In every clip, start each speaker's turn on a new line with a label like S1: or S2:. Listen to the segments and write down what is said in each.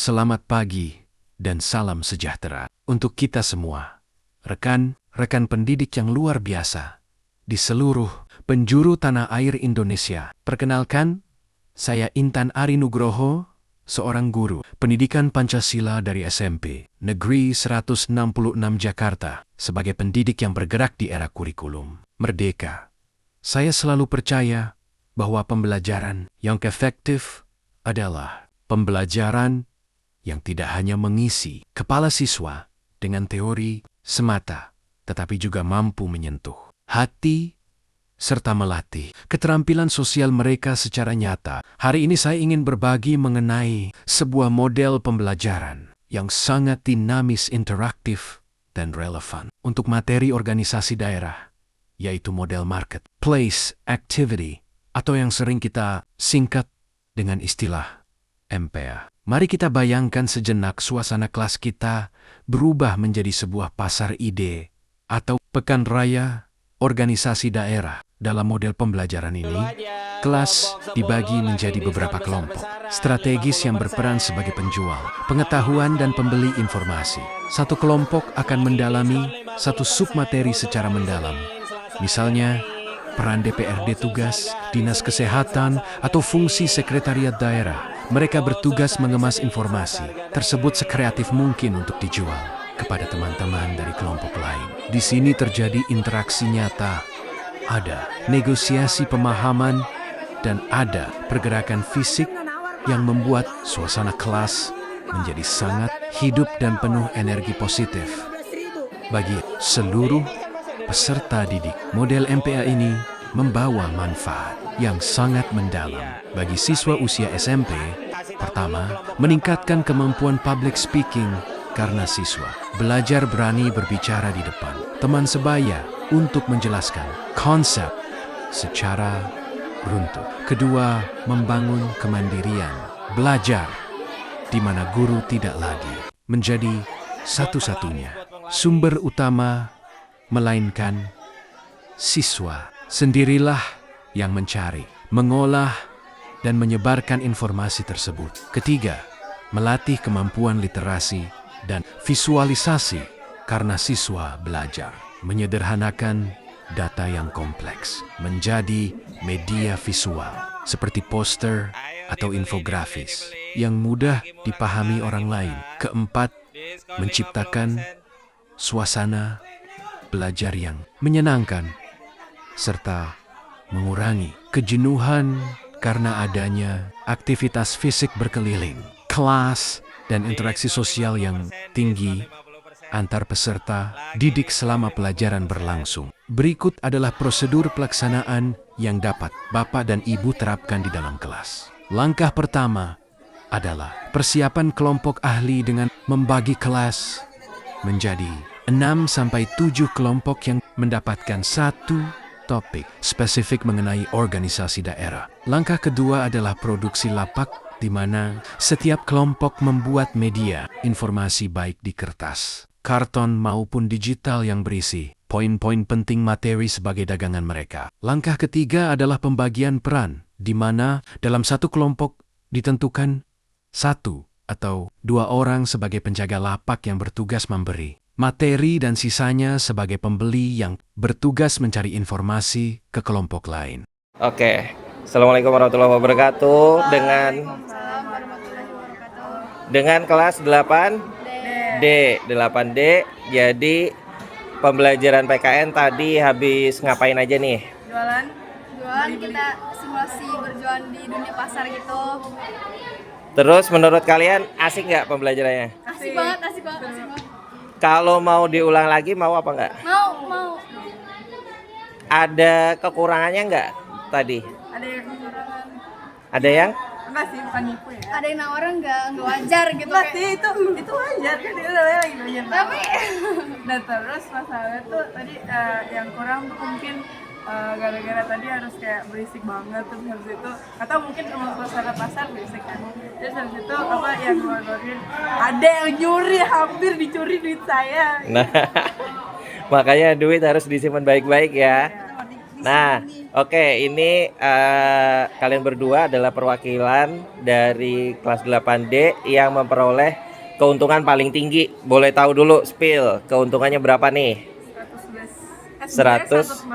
S1: Selamat pagi dan salam sejahtera untuk kita semua. Rekan-rekan pendidik yang luar biasa di seluruh penjuru tanah air Indonesia. Perkenalkan, saya Intan Ari Nugroho, seorang guru pendidikan Pancasila dari SMP Negeri 166 Jakarta sebagai pendidik yang bergerak di era kurikulum merdeka. Saya selalu percaya bahwa pembelajaran yang efektif adalah pembelajaran yang tidak hanya mengisi kepala siswa dengan teori semata, tetapi juga mampu menyentuh hati serta melatih keterampilan sosial mereka secara nyata. Hari ini saya ingin berbagi mengenai sebuah model pembelajaran yang sangat dinamis, interaktif, dan relevan untuk materi organisasi daerah, yaitu model marketplace activity atau yang sering kita singkat dengan istilah MPA. Mari kita bayangkan sejenak suasana kelas kita berubah menjadi sebuah pasar ide atau pekan raya organisasi daerah. Dalam model pembelajaran ini, kelas dibagi menjadi beberapa kelompok strategis yang berperan sebagai penjual pengetahuan dan pembeli informasi. Satu kelompok akan mendalami satu submateri secara mendalam. Misalnya, peran DPRD tugas, dinas kesehatan, atau fungsi sekretariat daerah. Mereka bertugas mengemas informasi tersebut sekreatif mungkin untuk dijual kepada teman-teman dari kelompok lain. Di sini terjadi interaksi nyata, ada negosiasi pemahaman, dan ada pergerakan fisik yang membuat suasana kelas menjadi sangat hidup dan penuh energi positif bagi seluruh peserta didik. Model MPA ini membawa manfaat yang sangat mendalam bagi siswa usia SMP. Pertama, meningkatkan kemampuan public speaking karena siswa belajar berani berbicara di depan teman sebaya untuk menjelaskan konsep secara runtut. Kedua, membangun kemandirian belajar di mana guru tidak lagi menjadi satu-satunya sumber utama, melainkan siswa sendirilah yang mencari, mengolah, dan menyebarkan informasi tersebut. Ketiga, melatih kemampuan literasi dan visualisasi karena siswa belajar menyederhanakan data yang kompleks menjadi media visual seperti poster atau infografis yang mudah dipahami orang lain. Keempat, menciptakan suasana belajar yang menyenangkan serta mengurangi kejenuhan karena adanya aktivitas fisik berkeliling, kelas, dan interaksi sosial yang tinggi antar peserta didik selama pelajaran berlangsung. Berikut adalah prosedur pelaksanaan yang dapat Bapak dan Ibu terapkan di dalam kelas. Langkah pertama adalah persiapan kelompok ahli dengan membagi kelas menjadi 6-7 kelompok yang mendapatkan satu topik spesifik mengenai organisasi daerah. Langkah kedua adalah produksi lapak, di mana setiap kelompok membuat media informasi baik di kertas, karton maupun digital yang berisi poin-poin penting materi sebagai dagangan mereka. Langkah ketiga adalah pembagian peran, di mana dalam satu kelompok ditentukan 1 atau 2 orang sebagai penjaga lapak yang bertugas memberi materi dan sisanya sebagai pembeli yang bertugas mencari informasi ke kelompok lain.
S2: Oke, Assalamualaikum warahmatullahi wabarakatuh. Dengan kelas 8D. Jadi pembelajaran PKN tadi habis ngapain aja nih?
S3: Jualan kita simulasi berjualan di dunia pasar gitu.
S2: Terus menurut kalian asik nggak pembelajarannya?
S3: Asik banget.
S2: Kalau mau diulang lagi mau apa nggak?
S3: Mau.
S2: Ada kekurangannya nggak tadi?
S3: Ada yang kekurangan.
S2: Ada yang?
S3: Enggak sih, bukan nipu ya. Ada yang nawaran nggak wajar gitu. Enggak sih, itu wajar kan, dia lagi belajar. Tapi dan terus masalahnya tuh tadi yang kurang tuh mungkin gara-gara tadi harus kayak berisik banget, terus habis itu atau mungkin emang suasana pasar berisik kan, terus habis itu apa yang ngeluarin ada yang nyuri, hampir dicuri duit saya.
S2: Nah, makanya duit harus disimpan baik-baik ya. Nah, oke, ini kalian berdua adalah perwakilan dari kelas 8D yang memperoleh keuntungan paling tinggi. Boleh tahu dulu spill keuntungannya berapa nih?
S3: 144.000,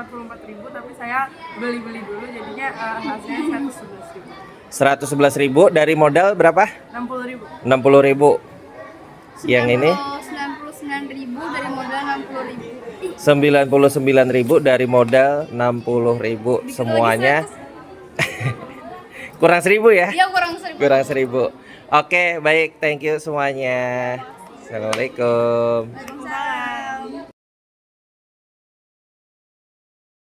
S3: tapi saya beli dulu jadinya hasilnya
S2: 111.000 dari modal berapa?
S3: 60.000.
S2: 60.000. Yang ini
S3: 99.000 dari modal 60.000.
S2: 99.000 dari modal 60.000 semuanya. Kurang 1.000 ya?
S3: Iya, kurang 1.000.
S2: Kurang 1.000. Oke, baik, thank you semuanya. Assalamualaikum.
S3: Waalaikumsalam.